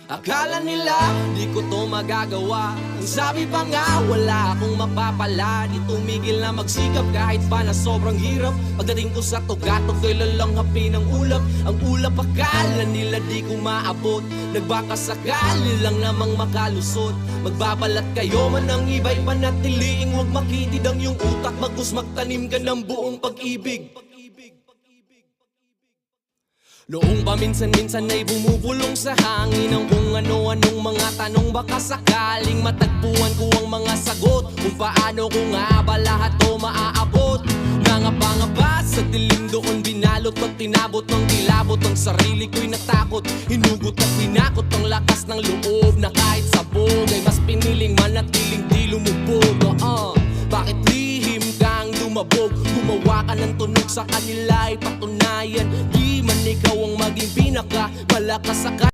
Akala nila di ko to magagawa. Ang sabi pa nga wala akong mapapala. Di tumigil na magsikap kahit pa na sobrang hirap. Pagdating ko sa tugatog ko'y lalanghapin ang ulap. Ang ulap akala nila di ko maabot. Nagbakasakali lang namang makalusot. Magbabalat kayo man ang iba'y panatiliing huwag makitid ang iyong utak. Bagus magtanim ka ng buong pag-ibig. Noong paminsan-minsan ay bumubulong sa hangin ang kung ano-anong mga tanong. Baka sakaling matagpuan ko ang mga sagot kung paano ko nga ba lahat to maaabot. Nangapa-ngapa sa dilim doon binalot at tinabot ng kilabot. Ang sarili ko'y natakot, hinugot at pinakot ang lakas ng loob na kahit sabog ay mas piniling manatiling di lumubog. Bakit lihim kang dumabog? Gumawa ka ng tunog sa kanila ay patunayan di man ikaw ang maging pinaka malakas sa